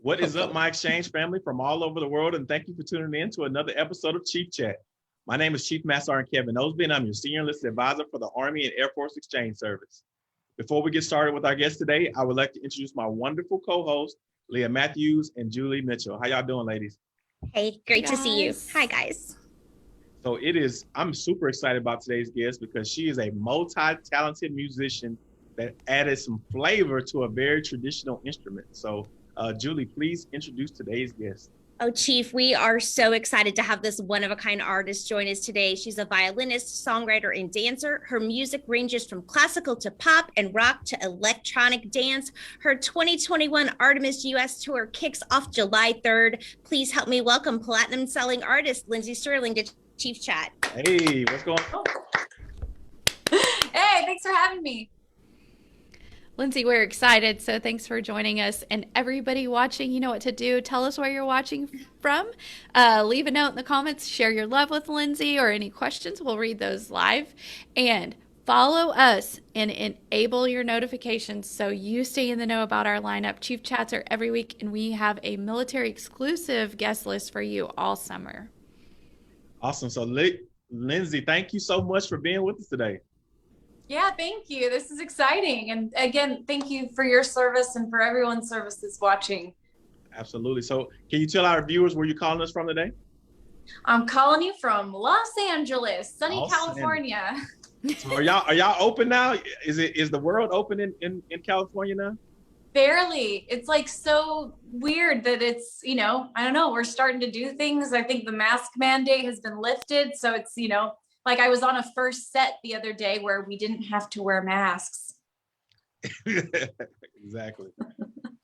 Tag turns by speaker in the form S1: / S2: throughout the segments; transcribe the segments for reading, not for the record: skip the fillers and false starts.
S1: What is up, my exchange family from all over the world, and thank you for tuning in to another episode of Chief Chat. My name is Chief Master Sergeant Kevin Osby, and I'm your Senior Enlisted Advisor for the Army and Air Force Exchange Service. Before we get started with our guest today, I would like to introduce my wonderful co-hosts, Leah Matthews and Julie Mitchell. How y'all doing, ladies?
S2: Hey, great to see you. Hi, guys.
S1: So I'm super excited about today's guest because she is a multi-talented musician that added some flavor to a very traditional instrument. So Julie, please introduce today's guest.
S2: Oh, Chief, we are so excited to have this one-of-a-kind artist join us today. She's a violinist, songwriter, and dancer. Her music ranges from classical to pop and rock to electronic dance. Her 2021 Artemis US tour kicks off July 3rd. Please help me welcome platinum-selling artist Lindsey Stirling to Chief Chat.
S1: Hey, what's going on?
S3: Hey, thanks for having me.
S4: Lindsey, we're excited, so thanks for joining us. And everybody watching, you know what to do. Tell us where you're watching from. Leave a note in the comments. Share your love with Lindsey or any questions. We'll read those live. And follow us and enable your notifications so you stay in the know about our lineup. Chief Chats are every week, and we have a military-exclusive guest list for you all summer.
S1: Awesome. So, Lindsey, thank you so much for being with us today.
S3: Yeah, thank you. This is exciting. And again, thank you for your service and for everyone's service that's watching.
S1: Absolutely. So can you tell our viewers where you're calling us from today?
S3: I'm calling you from Los Angeles, sunny California.
S1: So are y'all open now? Is the world open in California now?
S3: Barely. It's like so weird that it's, I don't know, we're starting to do things. I think the mask mandate has been lifted. So it's, like I was on a first set the other day where we didn't have to wear masks.
S1: Exactly.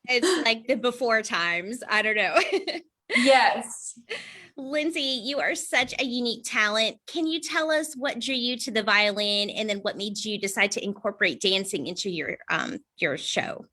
S2: It's like the before times. I don't know.
S3: Yes.
S2: Lindsey, you are such a unique talent. Can you tell us what drew you to the violin and then what made you decide to incorporate dancing into your show?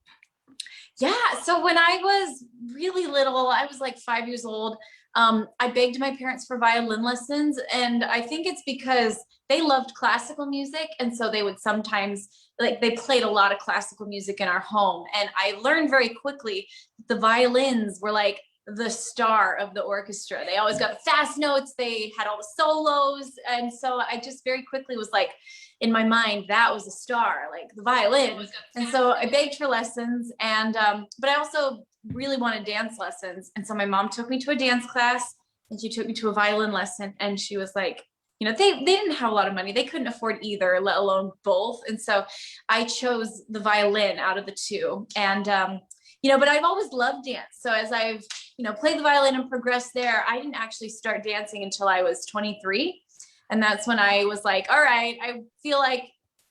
S3: Yeah. So when I was really little, I was like 5 years old. I begged my parents for violin lessons, and I think it's because they loved classical music. And so they would sometimes, they played a lot of classical music in our home. And I learned very quickly that the violins were like the star of the orchestra. They always got the fast notes. They had all the solos. And so I just very quickly was like, in my mind, that was a star, like the violin. And so I begged for lessons, and but I also really wanted dance lessons. And so my mom took me to a dance class, and she took me to a violin lesson. And she was like, they didn't have a lot of money. They couldn't afford either, let alone both. And so I chose the violin out of the two. And, but I've always loved dance. So as I've, played the violin and progressed there, I didn't actually start dancing until I was 23. And that's when I was like, all right, I feel like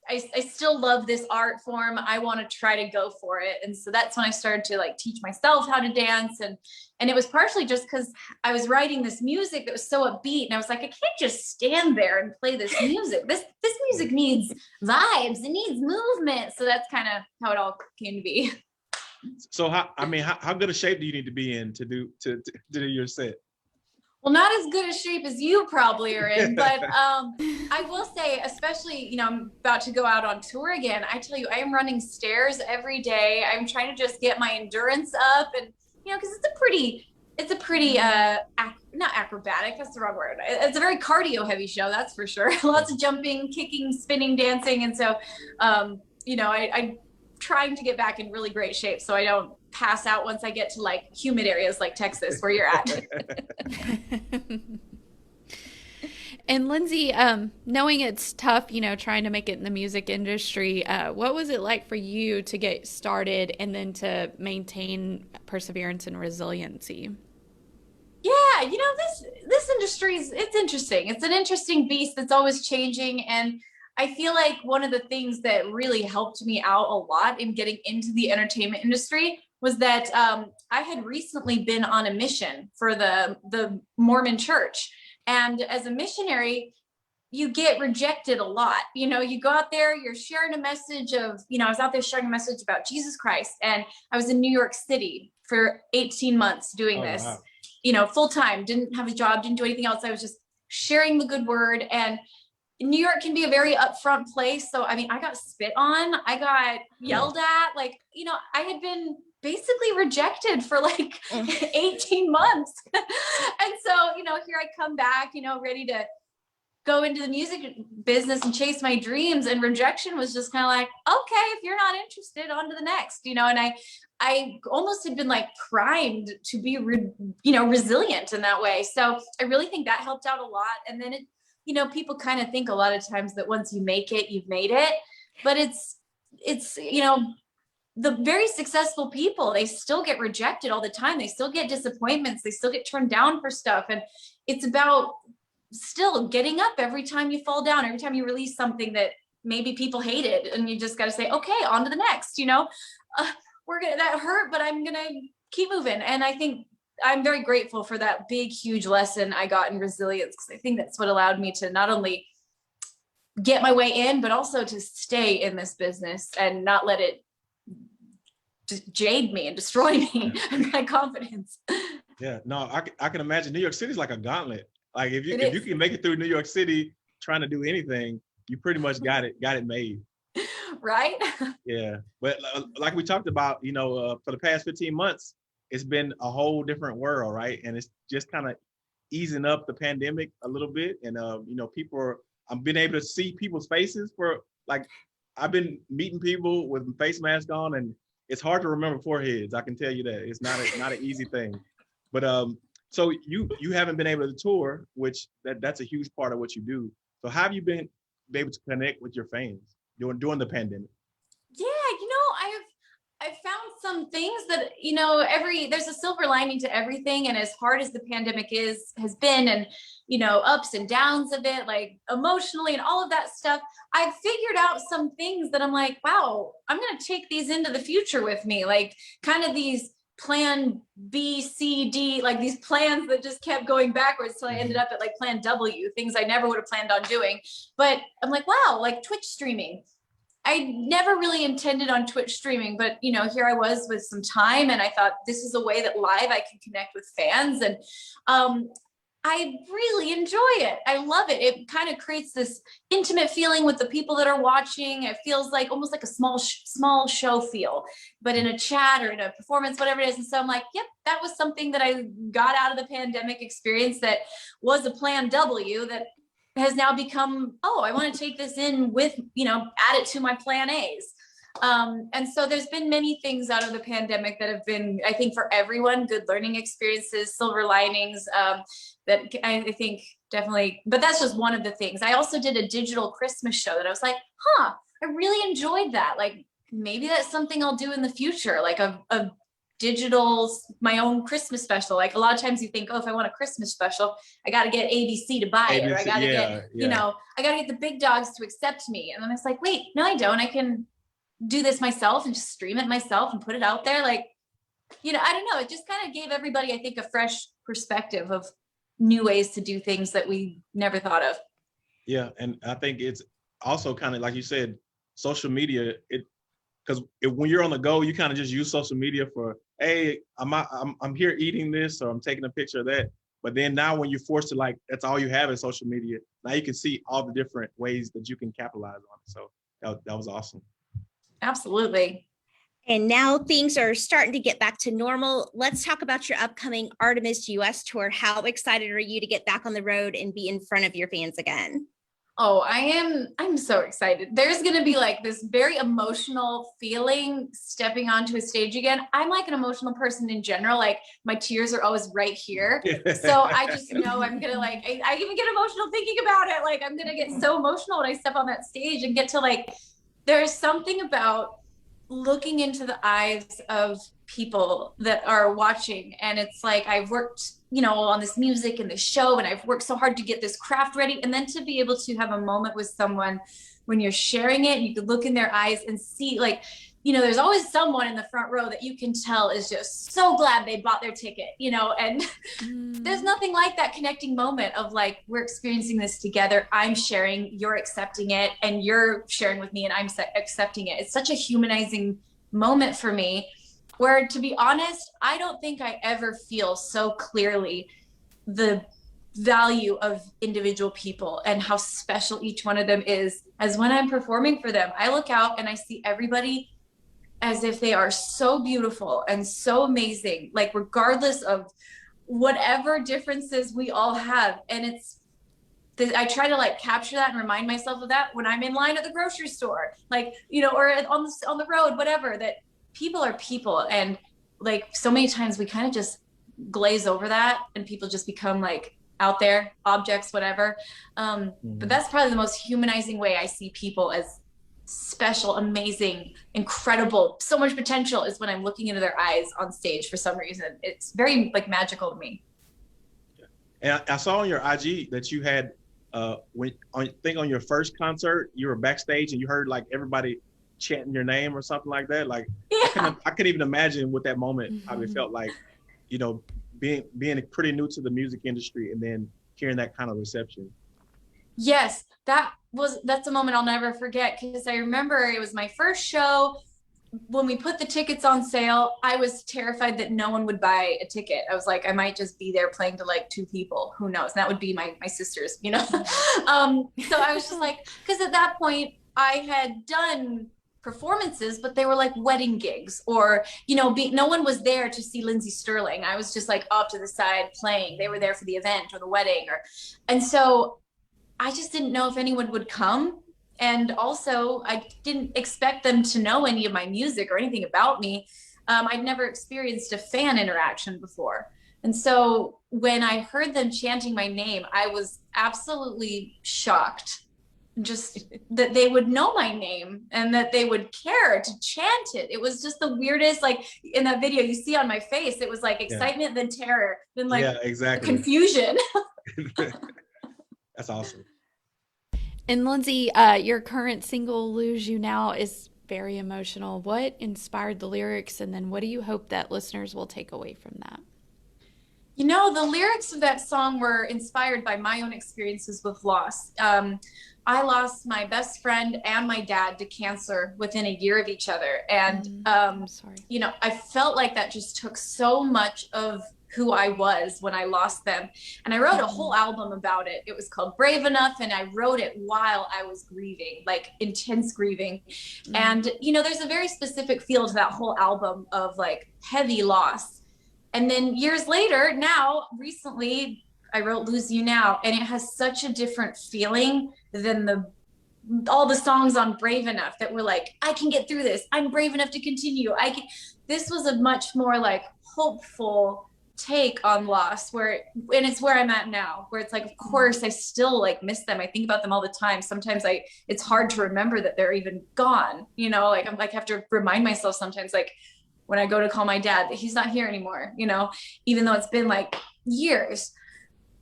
S3: I still love this art form. I want to try to go for it. And so that's when I started to teach myself how to dance. And it was partially just because I was writing this music that was so upbeat. And I was like, I can't just stand there and play this music. This music needs vibes. It needs movement. So that's kind of how it all came to be.
S1: So how good a shape do you need to be in to do your set?
S3: Well, not as good a shape as you probably are in, but I will say, especially, I'm about to go out on tour again. I tell you, I am running stairs every day. I'm trying to just get my endurance up, and because it's a pretty not acrobatic. That's the wrong word. It's a very cardio heavy show, that's for sure. Lots of jumping, kicking, spinning, dancing, and so I'm trying to get back in really great shape so I don't pass out once I get to humid areas like Texas where you're at.
S4: And Lindsey, knowing it's tough, trying to make it in the music industry, what was it like for you to get started and then to maintain perseverance and resiliency?
S3: Yeah, this industry it's interesting. It's an interesting beast that's always changing. And I feel like one of the things that really helped me out a lot in getting into the entertainment industry was that I had recently been on a mission for the Mormon church. And as a missionary, you get rejected a lot. You go out there, you're sharing a message of, I was out there sharing a message about Jesus Christ. And I was in New York City for 18 months doing this, wow. Full time, didn't have a job, didn't do anything else. I was just sharing the good word. And New York can be a very upfront place. So, I mean, I got spit on, I got yelled at, like, you know, I had been basically rejected for like 18 months. And so, you know, here I come back, you know, ready to go into the music business and chase my dreams. And rejection was just kind of like, okay, if you're not interested, on to the next, you know. And I almost had been like primed to be, you know, resilient in that way. So I really think that helped out a lot. And then it, you know, people kind of think a lot of times that once you make it, you've made it, but it's, you know, the very successful people, they still get rejected all the time. They still get disappointments. They still get turned down for stuff. And it's about still getting up every time you fall down, every time you release something that maybe people hated, and you just got to say, okay, on to the next, you know, that hurt, but I'm going to keep moving. And I think I'm very grateful for that big, huge lesson I got in resilience, because I think that's what allowed me to not only get my way in, but also to stay in this business and not let it just jade me and destroy me and my confidence.
S1: Yeah, no, I can imagine New York City is like a gauntlet. Like if you
S3: It is.
S1: can make it through New York City trying to do anything, you pretty much got it made.
S3: Right?
S1: Yeah, but like we talked about, you know, for the past 15 months, it's been a whole different world, right? And it's just kind of easing up the pandemic a little bit. And, you know, I've been able to see people's faces for, like, I've been meeting people with face masks on, and it's hard to remember foreheads. I can tell you that. It's not an easy thing. But so you haven't been able to tour, which that's a huge part of what you do. So how have you been able to connect with your fans during the pandemic?
S3: Yeah, you know, I've found some things that, you know, there's a silver lining to everything. And as hard as the pandemic has been, and, you know, ups and downs of it, like emotionally and all of that stuff, I've figured out some things that I'm like, wow, I'm going to take these into the future with me. Like kind of these plan B, C, D, like these plans that just kept going backwards till I ended up at like plan W, things I never would have planned on doing. But I'm like, wow, like Twitch streaming. I never really intended on Twitch streaming, but, you know, here I was with some time, and I thought this is a way that live I can connect with fans. And I really enjoy it. I love it. It kind of creates this intimate feeling with the people that are watching. It feels like almost like a small show feel, but in a chat or in a performance, whatever it is. And so I'm like, yep, that was something that I got out of the pandemic experience that was a plan W that has now become, oh, I want to take this in with, you know, add it to my plan A's. And so there's been many things out of the pandemic that have been, I think, for everyone, good learning experiences, silver linings, that I think definitely, but that's just one of the things. I also did a digital Christmas show that I was like, I really enjoyed that. Like maybe that's something I'll do in the future, like a digital, my own Christmas special. Like a lot of times you think, oh, if I want a Christmas special, I got to get ABC to buy it, or I got to get, you know, I got to get the big dogs to accept me. And then it's like, wait, no, I don't. I can do this myself and just stream it myself and put it out there. Like, you know, I don't know. It just kind of gave everybody, I think, a fresh perspective of new ways to do things that we never thought of.
S1: Yeah, and I think it's also kind of like you said, social media. Because when you're on the go, you kind of just use social media for, hey, I'm here eating this, or I'm taking a picture of that. But then now when you're forced to, like, that's all you have is social media. Now you can see all the different ways that you can capitalize on it. So that was awesome.
S3: Absolutely.
S2: And now things are starting to get back to normal. Let's talk about your upcoming Artemis US tour. How excited are you to get back on the road and be in front of your fans again?
S3: Oh, I'm so excited. There's going to be like this very emotional feeling stepping onto a stage again. I'm like an emotional person in general. Like my tears are always right here. So I just know I'm going to like, I even get emotional thinking about it. Like I'm going to get so emotional when I step on that stage and get to like, there's something about looking into the eyes of people that are watching. And it's like, I've worked, you know, on this music and this show, and I've worked so hard to get this craft ready. And then to be able to have a moment with someone when you're sharing it, you could look in their eyes and see, like, you know, there's always someone in the front row that you can tell is just so glad they bought their ticket, you know, and there's nothing like that connecting moment of like, we're experiencing this together. I'm sharing, you're accepting it, and you're sharing with me and I'm accepting it. It's such a humanizing moment for me, where, to be honest, I don't think I ever feel so clearly the value of individual people and how special each one of them is, as when I'm performing for them, I look out and I see everybody as if they are so beautiful and so amazing, like regardless of whatever differences we all have. And I try to like capture that and remind myself of that when I'm in line at the grocery store, like, or on the road, whatever, that people are people. And like so many times we kind of just glaze over that and people just become like out there, objects, whatever. But that's probably the most humanizing way I see people, as special, amazing, incredible, so much potential, is when I'm looking into their eyes on stage. For some reason, it's very like magical to me.
S1: And I saw on your IG that you had, I think on your first concert, you were backstage and you heard like everybody chanting your name or something like that. Like, yeah. I couldn't even imagine what that moment, how it felt like, being pretty new to the music industry and then hearing that kind of reception.
S3: Yes, that's a moment I'll never forget, because I remember it was my first show. When we put the tickets on sale, I was terrified that no one would buy a ticket. I was like, I might just be there playing to like 2 people. Who knows? And that would be my sisters, So I was just like, because at that point I had done performances, but they were like wedding gigs, or no one was there to see Lindsey Stirling. I was just like off to the side playing. They were there for the event or the wedding, and so I just didn't know if anyone would come. And also I didn't expect them to know any of my music or anything about me. I'd never experienced a fan interaction before. And so when I heard them chanting my name, I was absolutely shocked, just that they would know my name and that they would care to chant it. It was just the weirdest, like in that video you see on my face, it was like excitement, then terror, then like
S1: exactly.
S3: Confusion.
S1: That's awesome.
S4: And Lindsey, your current single, Lose You Now, is very emotional. What inspired the lyrics, and then what do you hope that listeners will take away from that?
S3: The lyrics of that song were inspired by my own experiences with loss. I lost my best friend and my dad to cancer within a year of each other. And,
S4: I'm sorry.
S3: I felt like that just took so much of who I was when I lost them. And I wrote a whole album about it. It was called Brave Enough. And I wrote it while I was grieving, like intense grieving. And, there's a very specific feel to that whole album of like heavy loss. And then years later, now, recently, I wrote Lose You Now, and it has such a different feeling than all the songs on Brave Enough that were like, I can get through this. I'm brave enough to continue. This was a much more like hopeful take on loss, and it's where I'm at now, where it's like, of course I still like miss them. I think about them all the time. Sometimes it's hard to remember that they're even gone, like I'm like, have to remind myself sometimes, like when I go to call my dad, that he's not here anymore, even though it's been like years.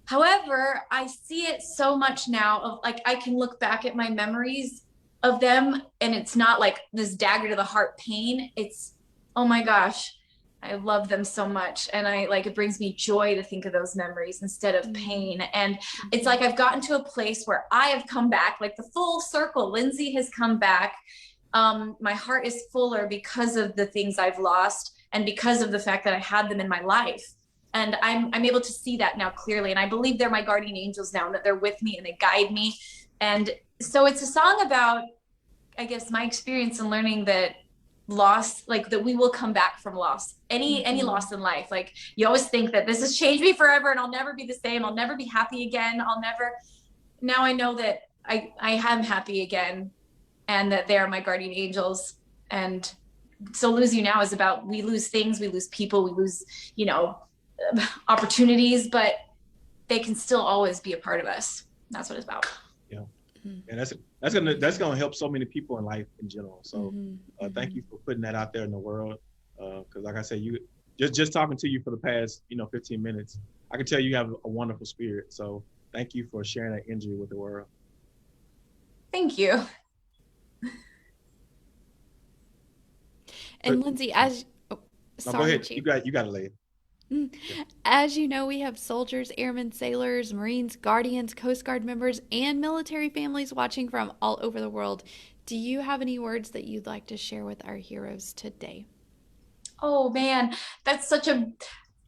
S3: However, I see it so much now of like, I can look back at my memories of them and it's not like this dagger to the heart pain. It's, oh my gosh, I love them so much. And it brings me joy to think of those memories instead of pain. And it's like, I've gotten to a place where I have come back, like the full circle. Lindsey has come back. My heart is fuller because of the things I've lost and because of the fact that I had them in my life. And I'm able to see that now clearly. And I believe they're my guardian angels now, and that they're with me and they guide me. And so it's a song about, I guess, my experience in learning that loss, like that we will come back from loss, any loss in life. Like you always think that this has changed me forever and I'll never be the same. I'll never be happy again. Now I know that I am happy again and that they are my guardian angels. And so Lose You Now is about, we lose things, we lose people, we lose, opportunities, but they can still always be a part of us. That's what it's about.
S1: Yeah. And that's gonna help so many people in life in general. So thank you for putting that out there in the world. Because like I said, you just talking to you for the past 15 minutes, I can tell you have a wonderful spirit. So thank you for sharing that energy with the world.
S3: Thank you.
S4: And Lindsey,
S1: go ahead. Chief. You got to lay it.
S4: As you know, we have soldiers, airmen, sailors, Marines, Guardians, Coast Guard members, and military families watching from all over the world. Do you have any words that you'd like to share with our heroes today?
S3: Oh man, that's such a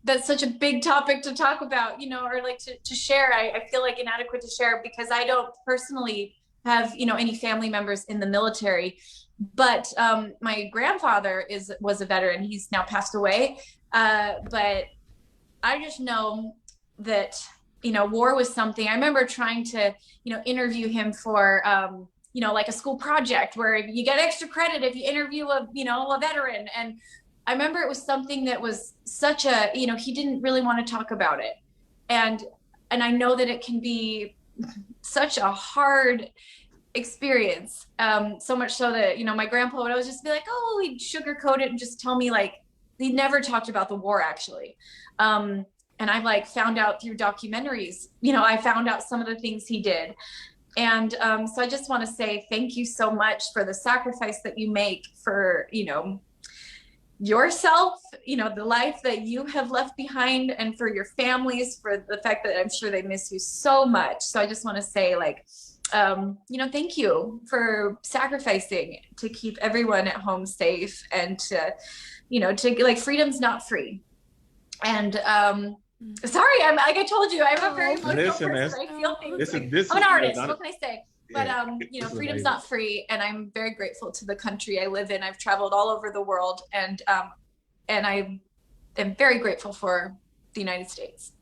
S3: that's such a big topic to talk about, or like to share. I feel like inadequate to share because I don't personally have, any family members in the military, but my grandfather was a veteran. He's now passed away. But I just know that, war was something. I remember trying to, interview him for, like a school project where you get extra credit if you interview a veteran. And I remember it was something that was such a, he didn't really want to talk about it. And I know that it can be such a hard experience. So much so that, my grandpa would always just be like, oh, he'd sugarcoat it and just tell me like, he never talked about the war actually. And I like found out through documentaries, I found out some of the things he did. And so I just want to say thank you so much for the sacrifice that you make for, yourself, the life that you have left behind, and for your families, for the fact that I'm sure they miss you so much. So I just want to say like, thank you for sacrificing to keep everyone at home safe and to like freedom's not free. And sorry, I'm like I told you, I'm a very emotional person. I feel things. I'm an artist. What can I say? But freedom's not free, and I'm very grateful to the country I live in. I've traveled all over the world, and I am very grateful for the United States.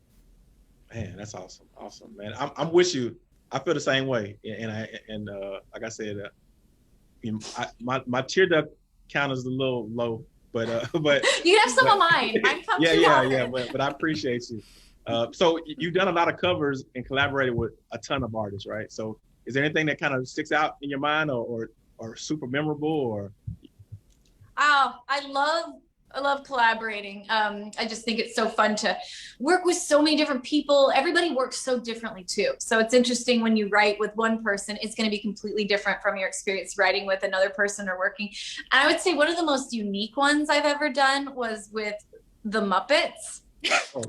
S1: Man, that's awesome, man. I'm with you. I feel the same way, and like I said, my tear duct count is a little low, but
S3: you have some of mine. Mine come too often.
S1: But I appreciate you. So you've done a lot of covers and collaborated with a ton of artists, right? So is there anything that kind of sticks out in your mind or super memorable or?
S3: Oh, I love collaborating. I just think it's so fun to work with so many different people. Everybody works so differently too. So it's interesting when you write with one person, it's going to be completely different from your experience writing with another person or working. And I would say one of the most unique ones I've ever done was with the Muppets.
S4: Oh,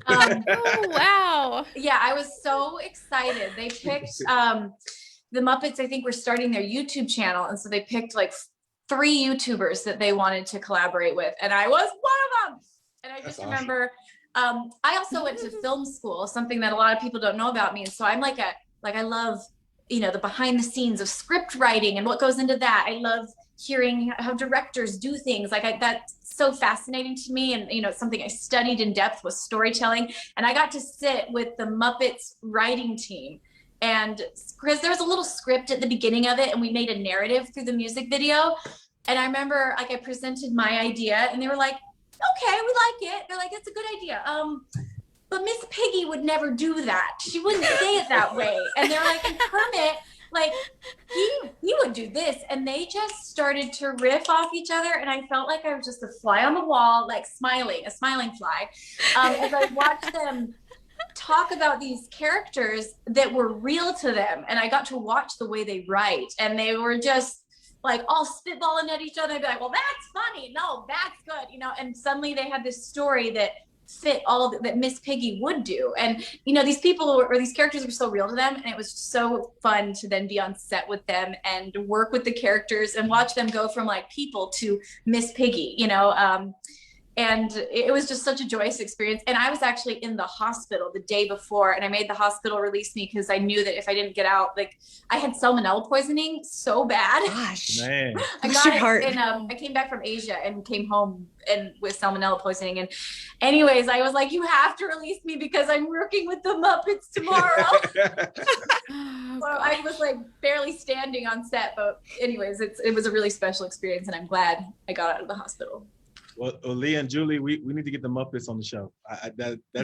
S4: wow.
S3: Yeah, I was so excited. They picked the Muppets, I think, were starting their YouTube channel. And so they picked like 3 YouTubers that they wanted to collaborate with. And I was one of them. And I just remember, I also went to film school, something that a lot of people don't know about me. And so I'm I love, the behind the scenes of script writing and what goes into that. I love hearing how directors do things. That's so fascinating to me. And, it's something I studied in depth was storytelling. And I got to sit with the Muppets writing team. And because there was a little script at the beginning of it and we made a narrative through the music video. And I remember I presented my idea and they were like, okay, we like it. They're like, it's a good idea. But Miss Piggy would never do that. She wouldn't say it that way. And they're like, and Kermit, like he would do this. And they just started to riff off each other. And I felt like I was just a fly on the wall, like a smiling fly. As I watched them talk about these characters that were real to them, and I got to watch the way they write, and they were just like all spitballing at each other. I'd be like, well, that's funny, no, that's good, and suddenly they had this story that fit all that Miss Piggy would do. And these people or these characters were so real to them, and it was so fun to then be on set with them and work with the characters and watch them go from like people to Miss Piggy, and it was just such a joyous experience. And I was actually in the hospital the day before, and I made the hospital release me because I knew that if I didn't get out, like I had salmonella poisoning so bad.
S2: Gosh,
S1: man.
S2: I got it.
S3: And I came back from Asia and came home and with salmonella poisoning. And anyways, I was like, you have to release me because I'm working with the Muppets tomorrow. So I was like barely standing on set, but anyways, it was a really special experience, and I'm glad I got out of the hospital.
S1: Well, Leah and Julie, we need to get the Muppets on the show.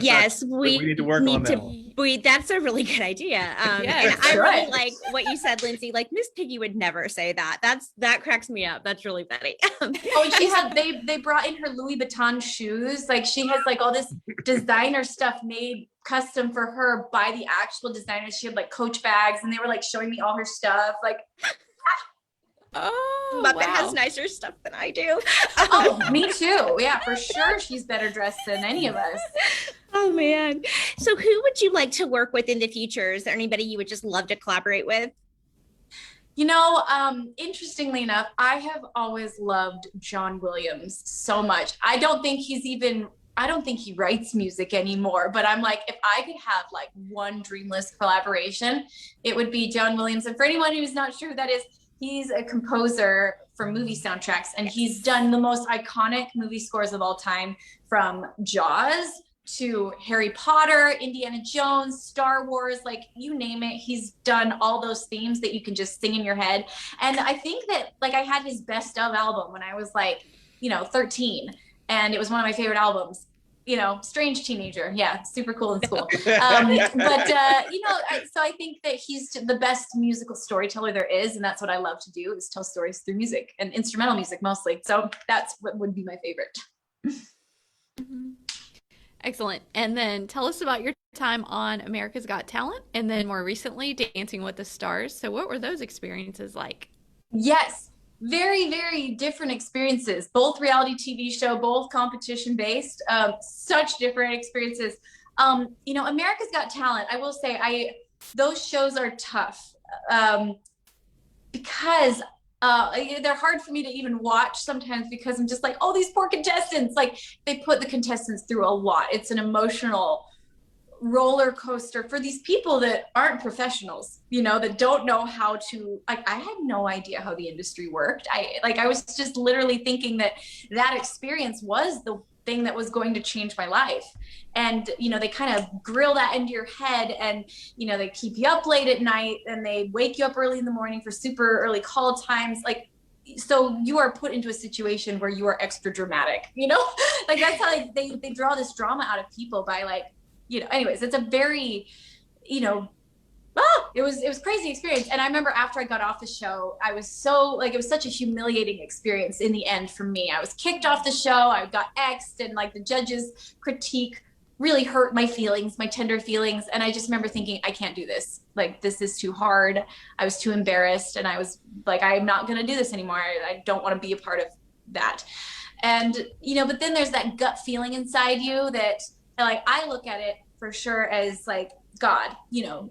S2: Yes, we
S1: need to work on that one.
S2: That's a really good idea.
S4: Yes,
S2: and I really like what you said, Lindsay. Like Miss Piggy would never say that. That cracks me up. That's really funny.
S3: Oh, she had they brought in her Louis Vuitton shoes. Like she has like all this designer stuff made custom for her by the actual designers. She had like Coach bags, and they were like showing me all her stuff. Like.
S2: Oh, Muppet has nicer stuff than I do.
S3: Oh, me too. Yeah, for sure. She's better dressed than any of us.
S2: Oh man. So who would you like to work with in the future? Is there anybody you would just love to collaborate with?
S3: Interestingly enough, I have always loved John Williams so much. I don't think he's even I don't think he writes music anymore, but I'm like, if I could have like one dreamless collaboration, it would be John Williams. And for anyone who's not sure who that is, he's a composer for movie soundtracks, and he's done the most iconic movie scores of all time, from Jaws to Harry Potter, Indiana Jones, Star Wars, like you name it. He's done all those themes that you can just sing in your head. And I think that like I had his best of album when I was like, 13, and it was one of my favorite albums. Strange teenager. Yeah, super cool in school. So I think that he's the best musical storyteller there is. And that's what I love to do, is tell stories through music and instrumental music mostly. So that's what would be my favorite.
S4: Mm-hmm. Excellent. And then tell us about your time on America's Got Talent, and then more recently Dancing with the Stars. So what were those experiences like?
S3: Yes. Very, very different experiences, both reality TV show, both competition based, such different experiences. America's Got Talent, I will say, those shows are tough because they're hard for me to even watch sometimes, because I'm just like, oh, these poor contestants, like they put the contestants through a lot. It's an emotional roller coaster for these people that aren't professionals, that don't know how to, like, I had no idea how the industry worked. I was just literally thinking that experience was the thing that was going to change my life. And, they kind of grill that into your head, and, they keep you up late at night, and they wake you up early in the morning for super early call times. Like, so you are put into a situation where you are extra dramatic, like that's how they draw this drama out of people by like, anyways, it's a very, it was crazy experience. And I remember after I got off the show, I was so it was such a humiliating experience in the end for me. I was kicked off the show. I got X'd, and like the judges' critique really hurt my feelings, my tender feelings. And I just remember thinking, I can't do this. Like, this is too hard. I was too embarrassed. And I was like, I'm not going to do this anymore. I don't want to be a part of that. And, but then there's that gut feeling inside you that, like, I look at it for sure as like God,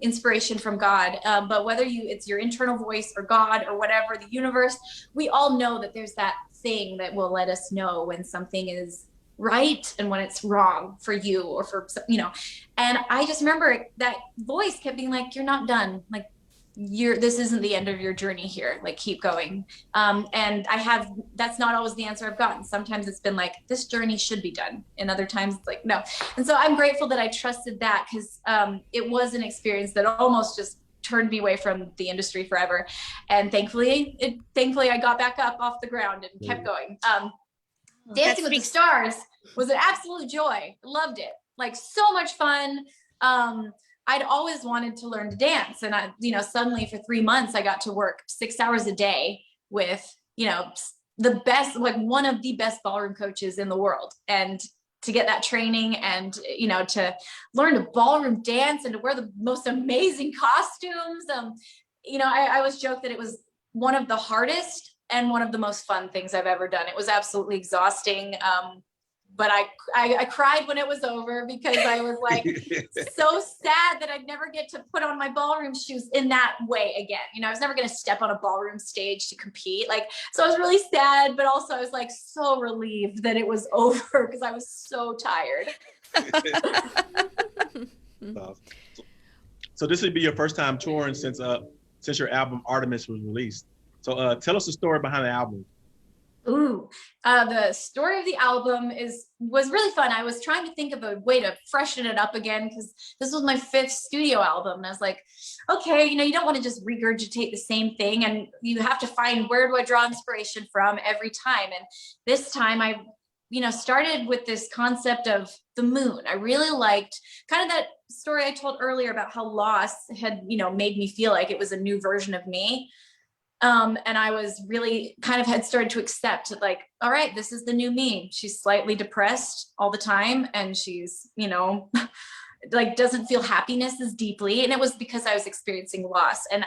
S3: inspiration from God. But whether it's your internal voice or God or whatever, the universe, we all know that there's that thing that will let us know when something is right and when it's wrong for you or for, and I just remember that voice kept being like, you're not done. Like, this isn't the end of your journey here. Like, keep going. And that's not always the answer I've gotten. Sometimes it's been like, this journey should be done. And other times it's like, no. And so I'm grateful that I trusted that, because it was an experience that almost just turned me away from the industry forever. And thankfully I got back up off the ground and kept going. Dancing with the Stars was an absolute joy. Loved it. Like, so much fun. I'd always wanted to learn to dance. And suddenly for 3 months, I got to work 6 hours a day with, the best, like one of the best ballroom coaches in the world. And to get that training and, to learn to ballroom dance and to wear the most amazing costumes. I always joke that it was one of the hardest and one of the most fun things I've ever done. It was absolutely exhausting. But I cried when it was over, because I was like so sad that I'd never get to put on my ballroom shoes in that way again. I was never going to step on a ballroom stage to compete. So I was really sad, but also I was like so relieved that it was over, because I was so tired.
S1: So this would be your first time touring since your album Artemis was released. So tell us the story behind the album.
S3: Ooh, the story of the album was really fun. I was trying to think of a way to freshen it up again, because this was my 5th studio album. And I was like, okay, you don't want to just regurgitate the same thing, and you have to find, where do I draw inspiration from every time? And this time I, started with this concept of the moon. I really liked kind of that story I told earlier about how loss had, made me feel like it was a new version of me. And I was really kind of had started to accept, like, all right, this is the new me. She's slightly depressed all the time. And she's, like, doesn't feel happiness as deeply. And it was because I was experiencing loss. And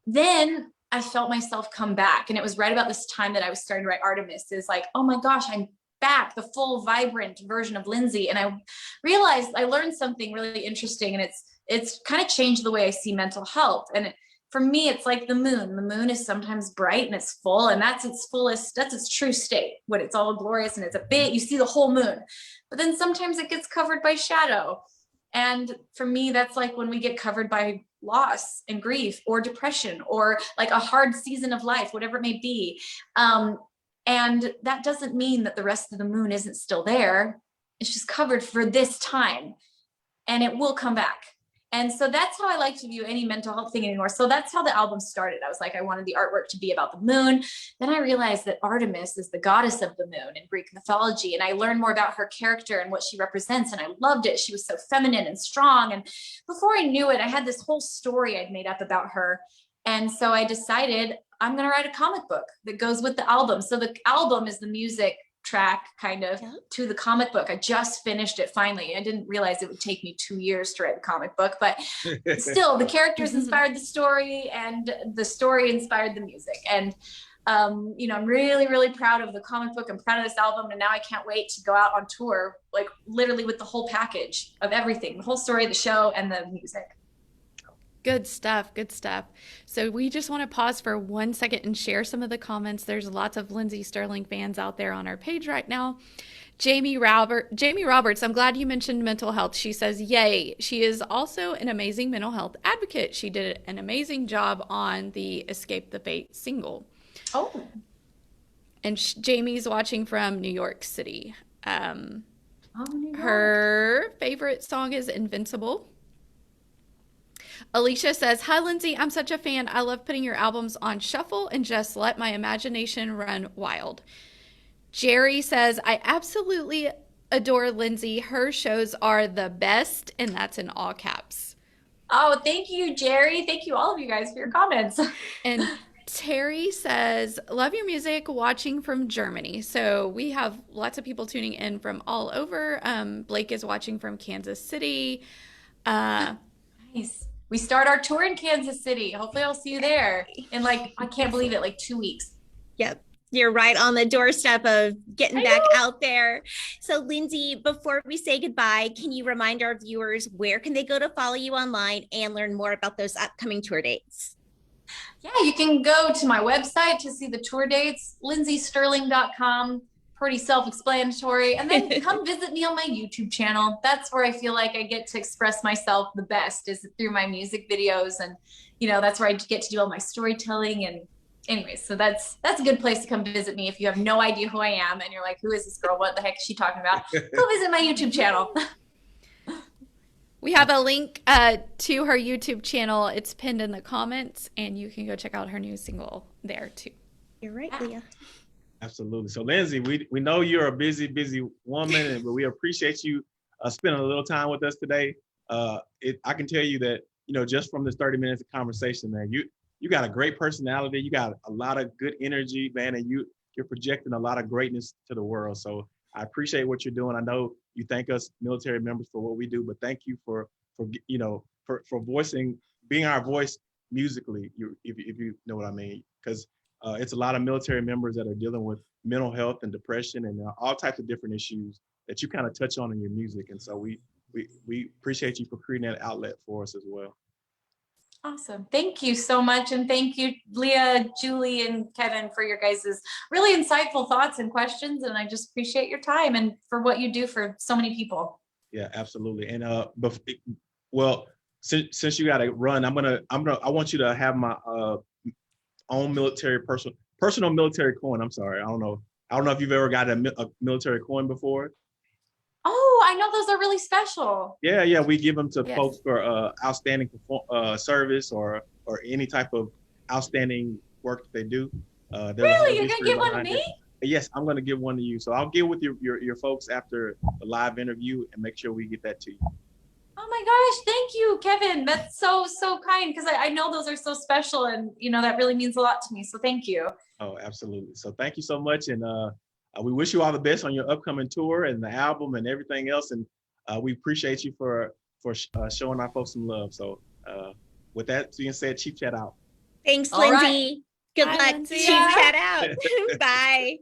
S3: then I felt myself come back. And it was right about this time that I was starting to write Artemis, is like, oh my gosh, I'm back, the full vibrant version of Lindsey. And I realized I learned something really interesting, and it's kind of changed the way I see mental health. And for me, it's like the moon. The moon is sometimes bright and it's full, and that's its fullest, that's its true state, when it's all glorious and it's a bit, you see the whole moon. but then sometimes it gets covered by shadow. And for me, that's like when we get covered by loss and grief or depression or like a hard season of life, whatever it may be. And that doesn't mean that the rest of the moon isn't still there. It's just covered for this time, and it will come back. And so that's how I like to view any mental health thing anymore. So that's how the album started. I was like, I wanted the artwork to be about the moon. Then I realized that Artemis is the goddess of the moon in Greek mythology. And I learned more about her character and what she represents. And I loved it. She was so feminine and strong. And before I knew it, I had this whole story I'd made up about her. And so I decided I'm going to write a comic book that goes with the album. So the album is the music track kind of to the comic book. I just finished it finally. I didn't realize it would take me 2 years to write the comic book, but still the characters inspired the story and the story inspired the music. And you know, I'm really, really proud of the comic book. I'm proud of this album. And now I can't wait to go out on tour, like literally with the whole package of everything, the whole story, the show, and the music.
S4: Good stuff. Good stuff. So we just want to pause for 1 second and share some of the comments. There's lots of Lindsey Stirling fans out there on our page right now. Jamie Roberts, I'm glad you mentioned mental health. She says, yay. She is also an amazing mental health advocate. She did an amazing job on the Escape the Fate single.
S3: Oh.
S4: And Jamie's watching from New York City.
S3: New York.
S4: Her favorite song is Invincible. Alicia says, hi, Lindsey. I'm such a fan. I love putting your albums on shuffle and just let my imagination run wild. Jerry says, I absolutely adore Lindsey. Her shows are the best, and that's in all caps.
S3: Oh, thank you, Jerry. Thank you, all of you guys, for your comments.
S4: And Terry says, love your music, watching from Germany. So we have lots of people tuning in from all over. Blake is watching from Kansas City.
S3: Nice. We start our tour in Kansas City. Hopefully I'll see you there in like, I can't believe it, like 2 weeks.
S2: Yep. You're right on the doorstep of getting back out there. So Lindsey, before we say goodbye, can you remind our viewers where can they go to follow you online and learn more about those upcoming tour dates?
S3: Yeah, you can go to my website to see the tour dates, lindseystirling.com. Pretty self-explanatory. And then come visit me on my YouTube channel. That's where I feel like I get to express myself the best, is through my music videos. And, you know, that's where I get to do all my storytelling. And anyways, so that's a good place to come visit me if you have no idea who I am and you're like, who is this girl? What the heck is she talking about? Go visit my YouTube channel.
S4: We have a link to her YouTube channel. It's pinned in the comments, and you can go check out her new single there too.
S2: You're right, Leah.
S1: Absolutely. So Lindsey, we know you're a busy woman, but we appreciate you spending a little time with us today. I can tell you that, you know, just from this 30 minutes of conversation, man, you got a great personality. You got a lot of good energy, man, and you're projecting a lot of greatness to the world. So I appreciate what you're doing. I know you thank us military members for what we do, but thank you for being our voice musically, if you know what I mean, because it's a lot of military members that are dealing with mental health and depression and all types of different issues that you kind of touch on in your music. And so we appreciate you for creating that outlet for us as well.
S3: Awesome. Thank you so much. And thank you, Leah, Julie, and Kevin, for your guys' really insightful thoughts and questions. And I just appreciate your time and for what you do for so many people.
S1: Yeah, absolutely. And since you got to run, I want you to have my own personal military coin. I'm sorry. I don't know if you've ever got a military coin before.
S3: Oh, I know those are really special.
S1: Yeah. We give them to folks for outstanding service or any type of outstanding work that they do.
S3: Really? You're going to give one to me?
S1: Yes, I'm going to give one to you. So I'll get with your folks after the live interview and make sure we get that to you.
S3: Oh my gosh, thank you, Kevin. That's so kind, because I know those are so special, and you know that really means a lot to me. So thank you. Oh,
S1: absolutely. So thank you so much, and we wish you all the best on your upcoming tour and the album and everything else. And we appreciate you for showing our folks some love. So with that being said, Chief Chat out.
S2: Thanks, Lindsey.
S3: Right.
S2: Good
S4: Bye,
S2: luck.
S4: Lindsey.
S2: Chief Chat out. Bye.